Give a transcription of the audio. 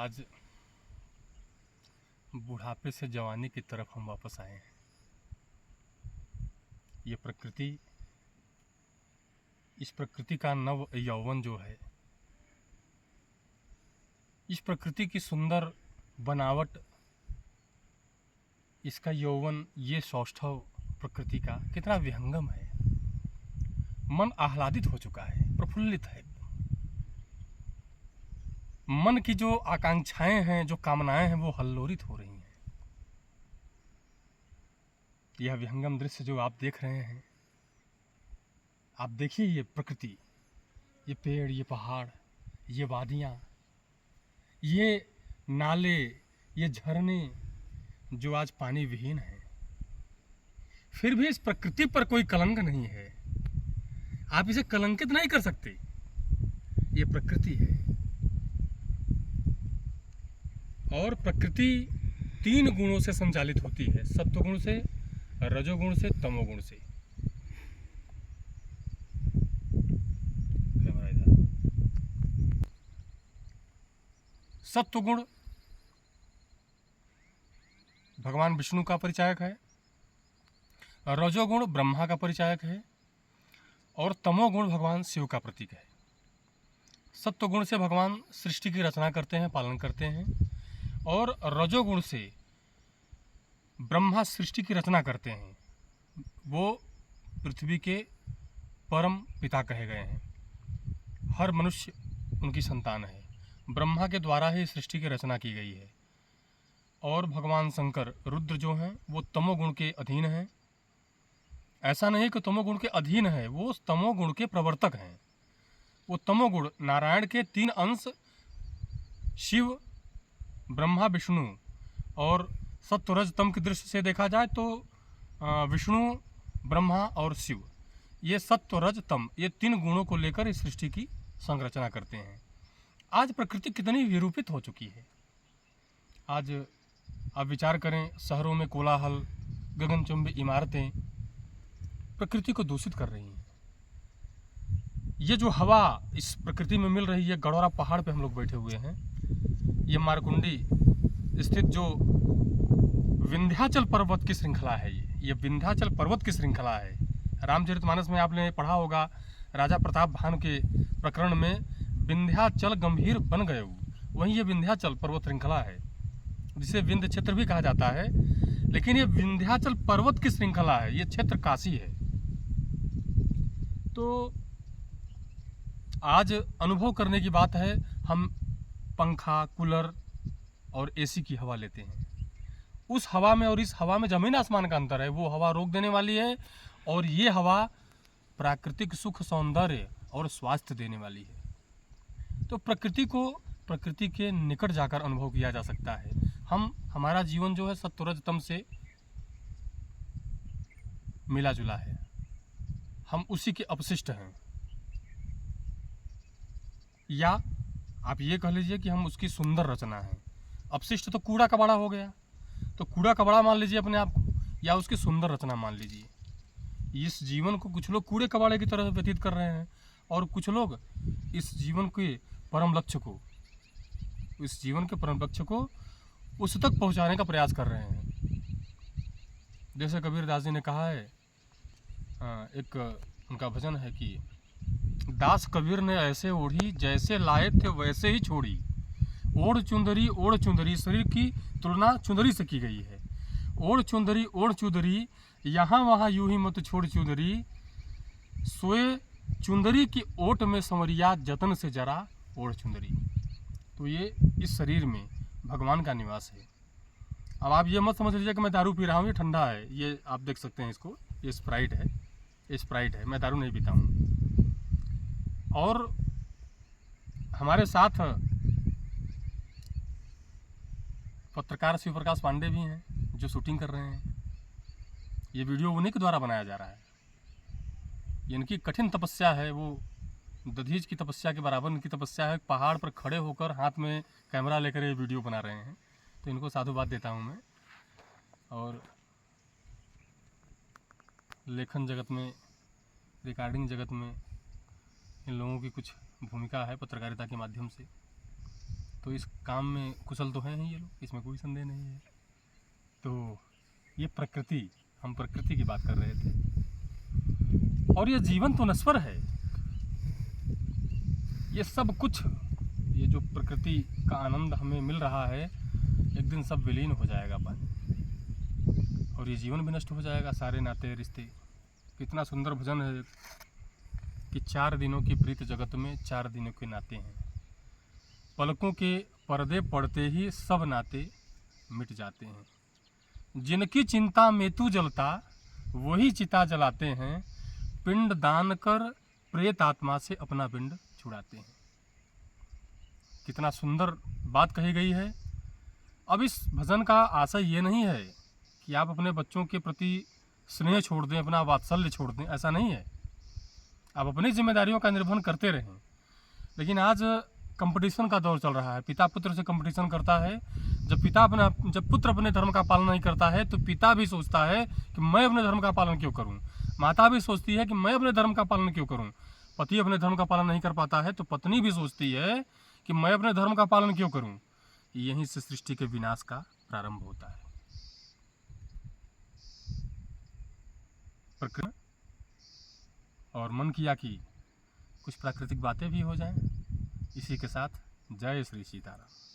आज बुढ़ापे से जवानी की तरफ हम वापस आए हैं। ये प्रकृति, इस प्रकृति का नव यौवन जो है, इस प्रकृति की सुंदर बनावट, इसका यौवन, ये सौष्ठव प्रकृति का कितना विहंगम है। मन आह्लादित हो चुका है, प्रफुल्लित है। मन की जो आकांक्षाएं हैं, जो कामनाएं हैं, वो हल्लोलित हो रही हैं। यह विहंगम दृश्य जो आप देख रहे हैं, आप देखिए ये प्रकृति, ये पेड़, ये पहाड़, ये वादियाँ, ये नाले, ये झरने जो आज पानी विहीन हैं, फिर भी इस प्रकृति पर कोई कलंक नहीं है। आप इसे कलंकित नहीं कर सकते। ये प्रकृति है और प्रकृति 3 गुणों से संचालित होती है, सत्वगुण से, रजोगुण से, तमोगुण से। सत्वगुण भगवान विष्णु का परिचायक है, रजोगुण ब्रह्मा का परिचायक है और तमोगुण भगवान शिव का प्रतीक है। सत्वगुण से भगवान सृष्टि की रचना करते हैं, पालन करते हैं, और रजोगुण से ब्रह्मा सृष्टि की रचना करते हैं। वो पृथ्वी के परम पिता कहे गए हैं। हर मनुष्य उनकी संतान है। ब्रह्मा के द्वारा ही सृष्टि की रचना की गई है। और भगवान शंकर रुद्र जो हैं, वो तमोगुण के अधीन हैं। ऐसा नहीं कि तमोगुण के अधीन है, वो तमोगुण के प्रवर्तक हैं। वो तमोगुण नारायण के 3 अंश, शिव, ब्रह्मा, विष्णु, और सत्व रज तम की दृष्टि से देखा जाए तो विष्णु, ब्रह्मा और शिव, ये सत्व रज तम, ये 3 गुणों को लेकर इस सृष्टि की संरचना करते हैं। आज प्रकृति कितनी विरूपित हो चुकी है। आज आप विचार करें, शहरों में कोलाहल, गगनचुंबी इमारतें प्रकृति को दूषित कर रही हैं। ये जो हवा इस प्रकृति में मिल रही है, गड़ौरा पहाड़ पे हम लोग बैठे हुए हैं, ये मारकुंडी स्थित जो विंध्याचल पर्वत की श्रृंखला है, ये विंध्याचल पर्वत की श्रृंखला है। रामचरितमानस में आपने पढ़ा होगा, राजा प्रताप भानु के प्रकरण में विंध्याचल गंभीर बन गए, वहीं ये विंध्याचल पर्वत श्रृंखला है, जिसे विंध्य क्षेत्र भी कहा जाता है। लेकिन ये विंध्याचल पर्वत की श्रृंखला है, ये क्षेत्र काशी है। तो आज अनुभव करने की बात है, हम पंखा, कूलर और एसी की हवा लेते हैं। उस हवा में और इस हवा में जमीन आसमान का अंतर है। वो हवा रोक देने वाली है और ये हवा प्राकृतिक सुख, सौंदर्य और स्वास्थ्य देने वाली है। तो प्रकृति को प्रकृति के निकट जाकर अनुभव किया जा सकता है। हमारा जीवन जो है सत्वरजतम से मिला जुला है, हम उसी के अपशिष्ट हैं, या आप ये कह लीजिए कि हम उसकी सुंदर रचना है। अपशिष्ट तो कूड़ा कबाड़ा हो गया, तो कूड़ा कबाड़ा मान लीजिए अपने आप को, या उसकी सुंदर रचना मान लीजिए। इस जीवन को कुछ लोग कूड़े कबाड़े की तरह व्यतीत कर रहे हैं और कुछ लोग इस जीवन के परम लक्ष्य को, इस जीवन के परम लक्ष्य को उस तक पहुंचाने का प्रयास कर रहे हैं। जैसे कबीरदास जी ने कहा है, एक उनका भजन है कि दास कबीर ने ऐसे ओढ़ी, जैसे लाए थे वैसे ही छोड़ी। ओढ़ चुंदरी, शरीर की तुलना चुंदरी से की गई है। ओढ़ चुंदरी, यहाँ वहाँ यूं ही मत छोड़ चुंदरी, सोए चुंदरी की ओट में संवरिया, जतन से जरा ओढ़ चुंदरी। तो ये इस शरीर में भगवान का निवास है। अब आप ये मत समझ लीजिए कि मैं दारू पी रहा हूँ, ये ठंडा है, ये आप देख सकते हैं इसको, ये स्प्राइट है, मैं दारू नहीं पीता हूँ। और हमारे साथ पत्रकार शिव प्रकाश पांडे भी हैं जो शूटिंग कर रहे हैं। ये वीडियो उन्हीं के द्वारा बनाया जा रहा है। ये इनकी कठिन तपस्या है, वो दधीच की तपस्या के बराबर इनकी तपस्या है। पहाड़ पर खड़े होकर हाथ में कैमरा लेकर ये वीडियो बना रहे हैं, तो इनको साधुवाद देता हूँ मैं। और लेखन जगत में, रिकॉर्डिंग जगत में इन लोगों की कुछ भूमिका है पत्रकारिता के माध्यम से। तो इस काम में कुशल तो हैं ही ये लोग, इसमें कोई संदेह नहीं है। तो ये प्रकृति, हम प्रकृति की बात कर रहे थे। और ये जीवन तो नश्वर है, ये सब कुछ, ये जो प्रकृति का आनंद हमें मिल रहा है, एक दिन सब विलीन हो जाएगा पानी, और ये जीवन भी नष्ट हो जाएगा, सारे नाते रिश्ते। कितना सुंदर भजन है कि 4 दिनों की प्रीत जगत में 4 दिनों के नाते हैं, पलकों के पर्दे पड़ते ही सब नाते मिट जाते हैं। जिनकी चिंता में तू जलता वही चिता जलाते हैं, पिंड दान कर प्रेत आत्मा से अपना पिंड छुड़ाते हैं। कितना सुंदर बात कही गई है। अब इस भजन का आशय ये नहीं है कि आप अपने बच्चों के प्रति स्नेह छोड़ दें, अपना वात्सल्य छोड़ दें, ऐसा नहीं है। आप अपनी जिम्मेदारियों का निर्वहन करते रहें। लेकिन आज कंपटीशन का दौर चल रहा है, पिता पुत्र से कंपटीशन करता है। जब पुत्र अपने धर्म का पालन नहीं करता है तो पिता भी सोचता है कि मैं अपने धर्म का पालन क्यों करूं, माता भी सोचती है कि मैं अपने धर्म का पालन क्यों करूं। पति अपने धर्म का पालन नहीं कर पाता है तो पत्नी भी सोचती है कि मैं अपने धर्म का पालन क्यों करूं। यहीं से सृष्टि के विनाश का प्रारंभ होता है। प्रकृति और मन किया कि कुछ प्राकृतिक बातें भी हो जाएं। इसी के साथ जय श्री सीताराम।